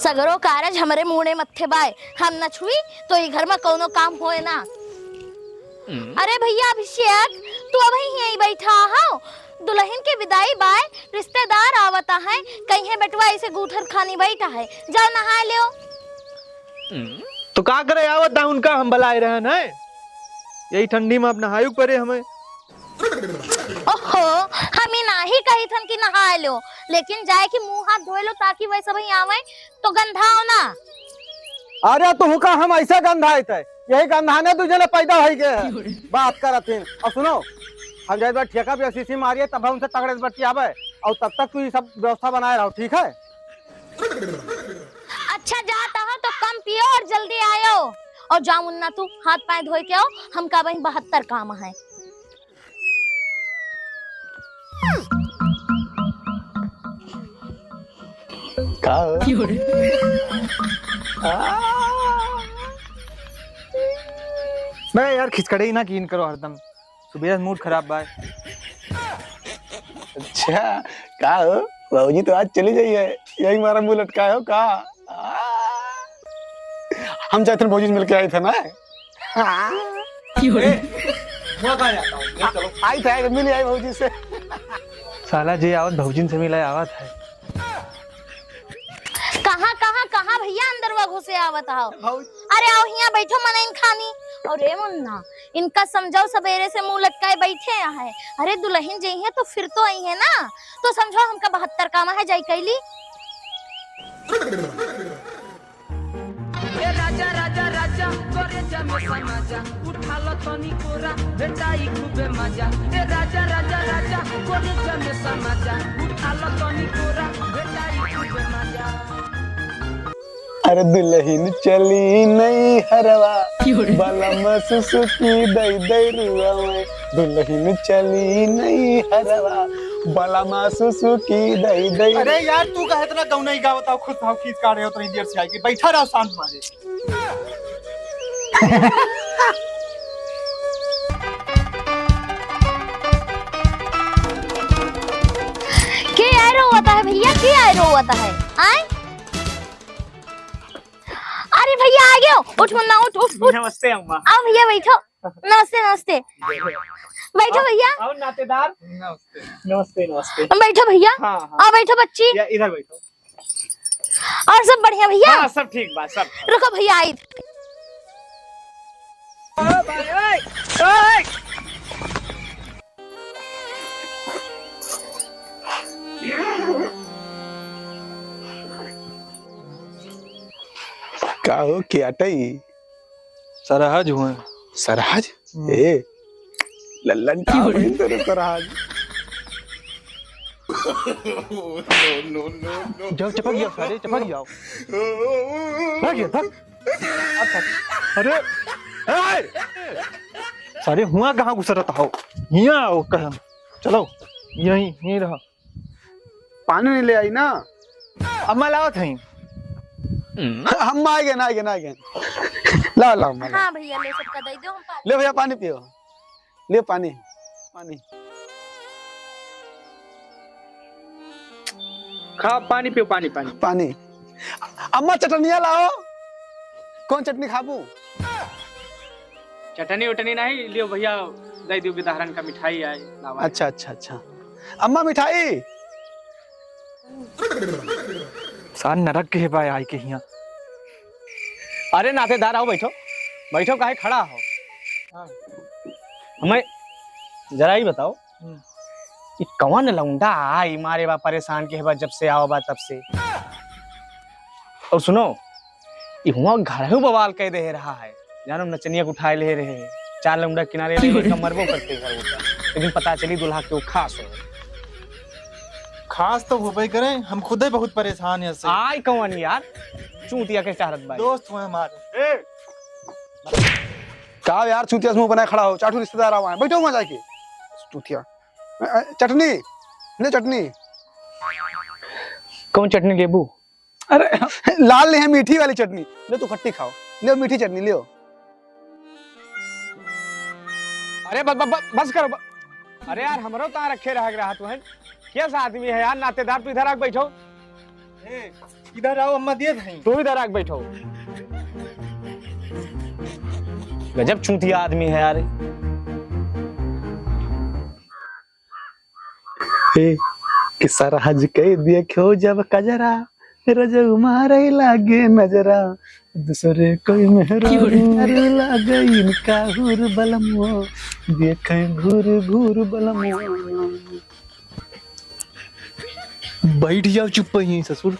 सगरो कारज हमारे मुंह मत्थे बाय, हम न छुई तो ये घर में कोनो काम होए ना। अरे भैया अभिषेक, तू अभी यहीं बैठा हो? दुल्हन के विदाई बाय रिश्तेदार आवता है, कहीं बेटवा ऐसे गूठर खानी बैठा है, जाओ नहा लियो। तो का करे आवत है उनका, हम बुलाए रहे हैं यही ठंडी में अब नहायु पड़े हमें। ओहो, हमें ना ही कही थन कि नहा लो, लेकिन जाए कि मुंह हाथ धोए लो ताकि वैसे भाई आवे तो गंधाओ ना। अरे तो हुका हम ऐसा गंधाए थे, यही गंधाने तुझे पैदा हो गए बात करते। और सुनो, हम जाए ठेका भी असीसी मारिए तब उनसे तगड़े से बट्टी आवे, और तब तक तू ये सब व्यवस्था बनाए रहो, ठीक है? अच्छा जाता हो तो कम पियो और जल्दी आयो, और जाओ मुन्ना तू हाथ पाए धोए के आओ, हम का वहीं 72 काम है। मैं यार खिचकड़े ही ना कीन करो हरदम, सुबह मूड खराब बाय। अच्छा का हो बाबूजी, तो आज चली जाइए, यही मारा मुंह लटका हो का? हम चाहते हैं भौजी से मिलके आए थे ना। आई थे मिल आई भौजी से। साला जी आवत भौजिन से मिला आवत है। कहाँ कहाँ कहाँ भैया अंदर वा घुसे आवत आओ। अरे आओ यहाँ बैठो मनाइन खानी। और रे मुन्ना, इनका समझाओ, सवेरे से मुंह लटकाए बैठे है। अरे दुल्हन जी है तो फिर तो आई है ना, तो समझो हमका 72 काम है, जाई कैली। राजा राजा राजा करे जमे समाजा, उठा लो तनी कोरा बेटाई खूबे मजा। ए राजा राजा राजा करे जमे समाजा, उठा लो तनी कोरा बेटाई खूबे मजा। अरे दुल्हन चली नहीं हरवा, बलम सुसुकी दई दई रुआ में। दुल्हन चली नहीं हरवा, बलम सुसुकी दई दई। अरे यार तू कहे इतना गाँव नहीं गावता, खुद भाव खींच का रहे हो तो देर से आएगी, बैठा रहो शांत मारे। के आयरो होता है भैया, के आयरो होता है? आए अरे भैया आ गए, उठ मुन्ना उठ उठ उठ। नमस्ते अम्मा। आओ भैया बैठो। नमस्ते नमस्ते, बैठो भैया। आओ नातेदार। नमस्ते नमस्ते नमस्ते। बैठो भैया। हाँ। आओ बैठो बच्ची। इधर बैठो। और सब बढ़िया भैया? हाँ सब ठीक बात सब। रुको भैया आई। का हो क्या टई? सरहज हुए। सरहज? ए लल्लन टा तेरे सरहज। जाओ चपक जाओ, सारे चपक जाओ। भाग गया भाग। अरे सारे हुआ कहाँ घुसरता हो? यहाँ आओ कह, चलो यहीं यहीं रहो। पानी नहीं ले आई ना? अम्मा लाओ थे। हम आ गए ना, आ गए ना, आ गए। ला ला अम्मा, हाँ भैया ले सबका दे दो, हम पानी। ले भैया पानी पियो, ले पानी पानी। खा पानी पियो, पानी पानी पानी। अम्मा चटनिया लाओ, कौन चटनी खाबू? चटनी उटनी नहीं लियो भैया, दे दियो विदाहरण का मिठाई आए। अच्छा अच्छा अच्छा। अम्मा मिठाई। सान नरक के बाय आई के यहाँ। अरे नातेदार आओ, बैठो बैठो, काहे खड़ा हो? हमें जरा ही बताओ, ये कौन लौंडा आई मारे बा परेशान के बा जब से आओ बा तब से। और सुनो, ये हुआ घर बवाल कह दे रहा है, जानो नचनिया को उठाए ले रहे, 4 लौंडा किनारे ले मरबो करते घर ऊपर, लेकिन पता चली दुल्हा क्यों खास हो। खास तो हो भाई करें, हम खुद ही बहुत परेशान है इससे। आई कौन यार, चूतिया के चाहत भाई दोस्त हुए हमारे। का यार चूतिया से मुंह बनाए खड़ा हो, चाटू रिश्तेदार आवा है, बैठो वहां जाके। चूतिया चटनी ले, चटनी। कौन चटनी लेबू? अरे लाल ले है, मीठी वाली चटनी ले, तू खट्टी खाओ, ले मीठी चटनी लियो। अरे बस करो। अरे यार हमरो कहाँ रखे रह तू है, कैसा आदमी है यार नातेदार, तू इधर आके बैठो। इधर आओ अम्मा दिए थे। तू इधर आके बैठो। गजब चूतिया आदमी है यार। किस्सा राज कह देखो जब कजरा रजऊ मारे लागे नजरा दूसरे कोई मेहरारू लागे इनका हुर बलमो देखे घूर घूर बलमो। बैठ जाओ चुप ही ससुर।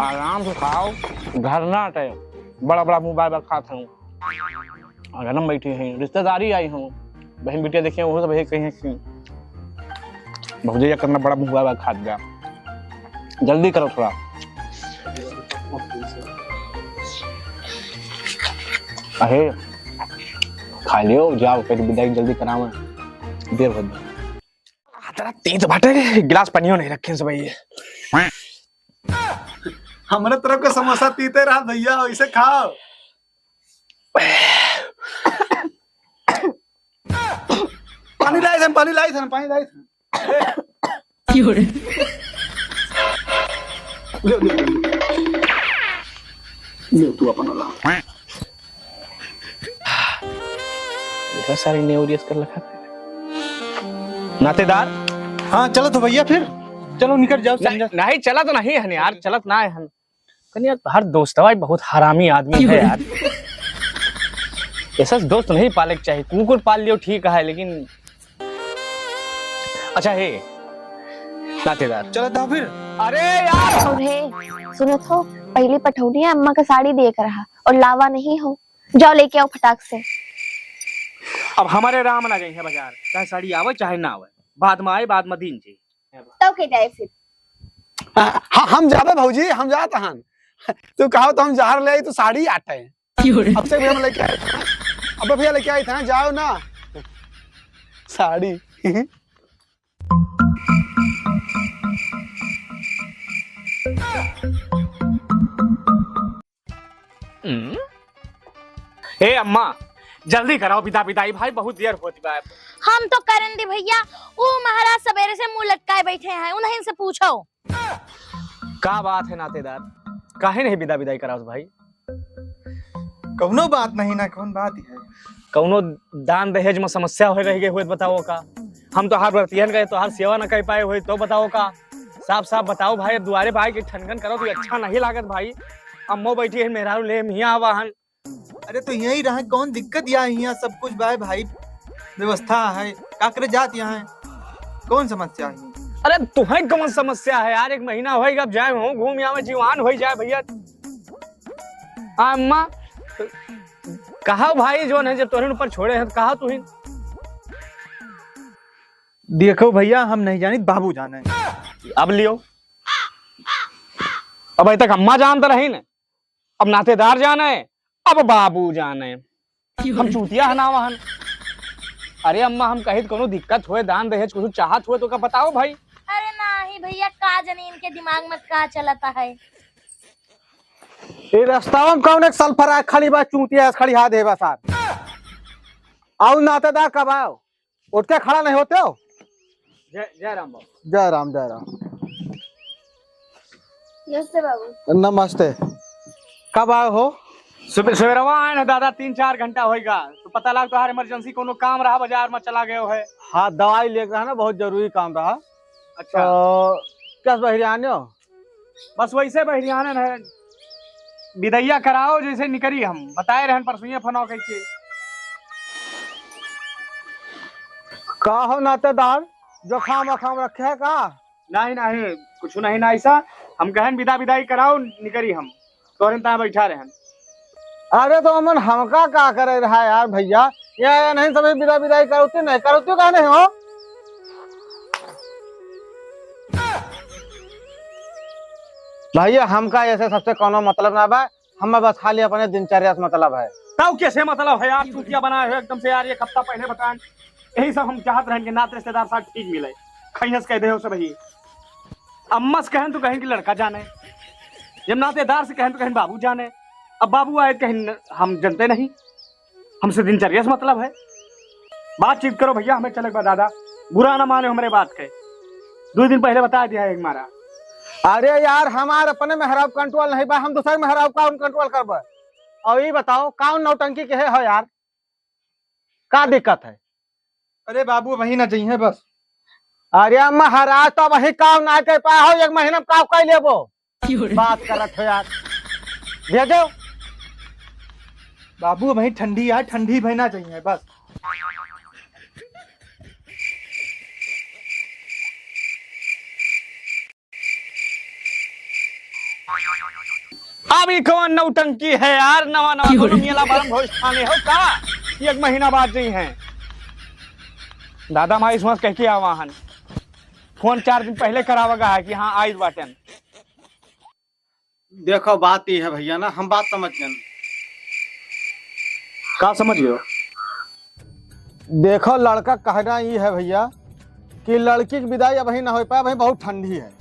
आराम से खाओ, घर ना आटे बड़ा बड़ा मोबाइल खाते हूँ। अगर हम बैठे हैं रिश्तेदारी आई हूँ, बहन बेटिया देखिए वो सब कहीं भौजैया करना बड़ा मोबाइल खा गया। जल्दी करो थोड़ा। अरे खा लियो, जाओ फिर विदाई जल्दी कराओ, देर हो गई। तेरा तेज बाटे, गिलास पनियो नहीं रखे सब भाई। हमारे तरफ का समोसा तीते रहा भैया, इसे खाओ। पानी लाई थे, पानी लाई थे, पानी लाई थे। ले तू अपना ला। ये सारी नेवरियस कर रखा था नातेदार। हाँ चलो तो भैया, फिर चलो निकल जाओ। नहीं चला तो नहीं है यार, चलत ना है कहीं यार। हर दोस्त भाई बहुत हरामी आदमी है यार। ऐसा दोस्त नहीं पाले चाहिए। कुकुर पाल लियो ठीक है, लेकिन अच्छा है नातेदार। चलो तो फिर। अरे यार और हे सुनो तो, पहली पठौनी अम्मा का साड़ी देख रहा और लावा नहीं हो, जाओ लेके आओ फटाक से। अब हमारे राम ना गई है बाजार, चाहे साड़ी आवे चाहे ना आवे, बाद में आए बाद में दिन जी। तो के जाए फिर। हाँ हम जाबे भौजी, हम जात हन। तू कहो तो हम जहर ले तो साड़ी आटे हैं। अब से भी हम लेके आए थे। अब भैया लेके आए थे, जाओ ना साड़ी। हे अम्मा जल्दी कराओ पिता पिताई भाई, बहुत देर होती है। हम तो करन दी भैया, वो महाराज सवेरे से मुंह लटकाए बैठे हैं, उन्हीं से पूछो। क्या बात है नातेदार, काहे नहीं विदा विदाई कराओ भाई? कौनो बात नहीं ना, कौन बात है? कौनो दान दहेज में समस्या हो रही हुई बताओ का? हम तो हर व्रतियन गए तो हर सेवा न कर पाए हुए तो बताओ का? साफ साफ बताओ भाई, दुआरे भाई की ठनगन करो तो अच्छा नहीं लागत भाई। अम्मो बैठी है मेहरारू ले मियाँ वाहन। अरे तो यही रहा, कौन दिक्कत यहाँ सब कुछ भाई व्यवस्था है, का करे जात यहाँ कौन समस्या है? अरे तुम्हें कौन समस्या है यार? एक महीना हो अब जाए हो घूम यहाँ में जीवान हो जाए भैया। अम्मा कहा भाई जो है जब तोहरे ऊपर छोड़े हैं कहा तू ही। देखो भैया, हम नहीं जानी, बाबू जाने। अब लियो, अब अभी तक अम्मा जानता रही न, अब नातेदार जाना है, अब बाबू जाना है। हम चूतिया है ना वहन। अरे अम्मा हम कहीं कोनो दिक्कत हुए, दान दहेज कुछ चाहत हुए तो का बताओ भाई। अरे नहीं भैया, का जाने इनके दिमाग में का चलता है। ये रास्ता में कौन एक सल्फर आग खड़ी बा, चूतिया खड़ी हाथ है बस। आओ नातेदार कब आओ, उठ के खड़ा नहीं होते हो? जय राम बाबू। जय राम जय राम। नमस्ते बाबू। नमस्ते। कब आए हो? सवेरवा आए ना दादा, 3-4 घंटा होएगा तो पता लग तो हर इमरजेंसी कोनो काम रहा, बाजार में चला गए है। हाँ दवाई लेकर है ना, बहुत जरूरी काम रहा। अच्छा तो क्या बहरियाने हो? बस वैसे बहरियाने है, विदैया कराओ जैसे निकरी। हम बताए रहन परसुइया फनो कैसे। का हो नातेदार, जो खाम रखे है का? नहीं नहीं कुछ नहीं ना ऐसा। हम कहन विदा विदाई कराओ निकरी, हम तोरे ता बैठा रहन। अरे तो अमन हमका का करे रहा है यार भैया, ये नहीं समझ विदा विदाई करोते नहीं करोते का नहीं हो? भैया हमका ऐसे सबसे कोनो मतलब ना बा, हमें बस खाली अपने दिनचर्या से मतलब है। तब कैसे मतलब है यार? चूतिया बनाए हो एकदम से यार, एक हफ्ता पहले बताएं। यही सब हम चाहत रहें कि नात रिश्तेदार साथ ठीक मिले। खैस कह दे हो सब ही। अम्मा से कहन तो कहें कि लड़का जाने, जब नातेदार से कहन तो कहें बाबू जाने। अब बाबू आए कहें हम जानते नहीं, हमसे दिनचर्या से मतलब है। बातचीत करो भैया, हमें चलक बा दादा, बुरा ना माने हमारे बात के। 2 दिन पहले बता दिया है एक मारा। अरे यार हमार अपने मेहराब कंट्रोल नहीं बा, हम दूसरे मेहराब का कंट्रोल करबे। और ये बताओ कौन नौटंकी के है यार, का दिक्कत है? अरे बाबू वही ना चाहिए बस। अरे महाराज तो वही काम ना कर पाया हो, 1 महीना में काम कर लेबो। बात करत हो यार, भेजो। बाबू वही ठंडी है, ठंडी बहना चाहिए बस। अभी कौन नौटंकी है यार, नवा नवा कोनो मेला बारम भोज खाने हो का? 1 महीना बाद जी हैं दादा, हमारी समझ कह के आवाहन फोन 4 दिन पहले करावगा है कि हाँ आई बाटन। देखो बात ये है भैया ना, हम बात समझ गए। का समझ गए? देखो लड़का कहना ये है भैया कि लड़की की विदाई अब ना हो पाए, भाई बहुत ठंडी है।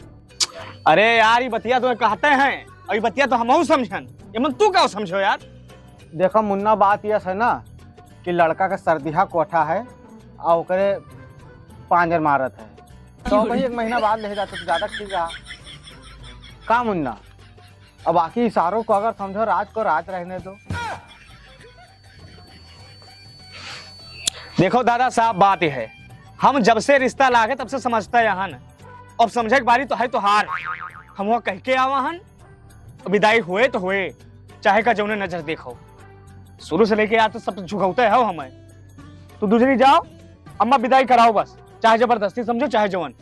अरे यार ये बतिया तो कहते हैं, और ये बतिया तो हम समझन, ये मन तू क्या समझो यार? देखो मुन्ना बात यह है ना कि लड़का का सर्दिहा कोठा है और ओकरे पांजर मारत है, तो भाई 1 महीना बाद ले जाते तो ज्यादा ठीक है का मुन्ना? अब बाकी इशारों को अगर समझो, राज को राज रहने दो। देखो दादा साहब बात यह है, हम जब से रिश्ता लागे तब से समझता है यहाँ, अब समझे की बारी तो है तो हार। हम वहाँ कह के आवाहन, विदाई हुए तो हुए, चाहे का जौने नजर देखो। शुरू से लेके आज तो सब झुकाते हो हमें। तो दूसरी जाओ, अम्मा विदाई कराओ बस, चाहे जबरदस्ती समझो चाहे जवन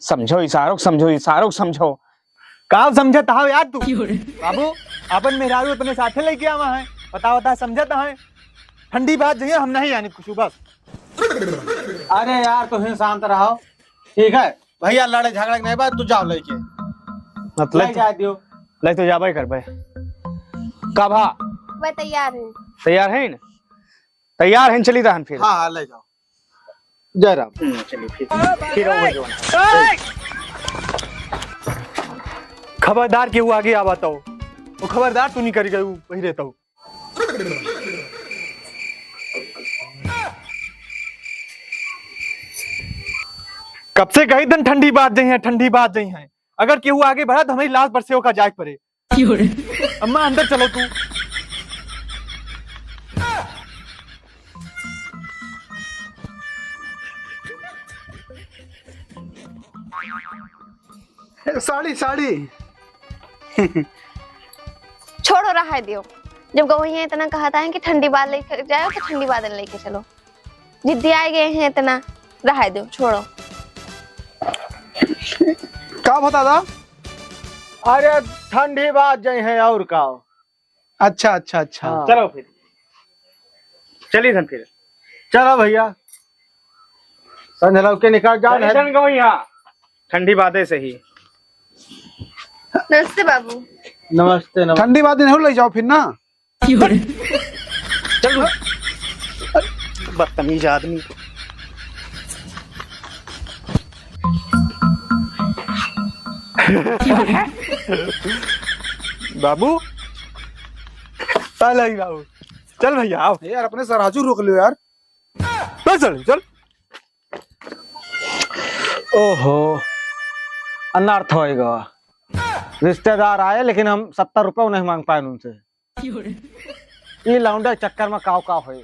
समझो, इशारों समझो, इशारों समझो। का समझता हो यार तू? बाबू अपन मेहरारू अपने साथे लेके आवा है, बता समझता है। ठंडी बात चाहिए, हम नहीं जाने कुछ बस। अरे यार तुम शांत रहो, ठीक है भैया, लड़े झगड़े नहीं बात, तू जाओ लेके मतलब जा दियो। ले तो जाबे कर भाई का भा वह तैयार है। तैयार है ना? तैयार है, चली रहन फिर। हाँ ले जाओ। जय राम। चलिए फिर आओ जवान। खबरदार केहू आगे आवत हो, वो खबरदार तू नहीं करी गई वही रहता हूँ। कब से कही दिन ठंडी बात नहीं है, ठंडी बात नहीं है। अगर केहू आगे बढ़ा तो हमारी लाश बरसे का जाग पड़े। अम्मा अंदर चलो तू। साड़ी साड़ी छोड़ो रहा दियो, जब गवई है इतना कहता है कि ठंडी बात लेकर जाओ तो ठंडी बादल लेके चलो। जिद्दी आए गए हैं इतना, रहा दो, छोड़ो। का बता दा? अरे ठंडी बात जई है और का। अच्छा अच्छा अच्छा हाँ। चलो फिर चलिए धन फिर। चलो भैया संजय के निकाल जाओ। टेंशन को यहाँ ठंडी बातें सही। नमस्ते बाबू। नमस्ते नमस्ते। ठंडी बात नहीं ले जाओ फिर ना। चलो बदतमीज आदमी। बाबू बाबू चल भैया आओ यार अपने सराजू रोक लो यार। चल चल। ओहो अनर्थ होएगा। रिश्तेदार आए लेकिन हम 70 रुपए नहीं मांग पाए उनसे। ये लौंडे चक्कर में काव काव होए।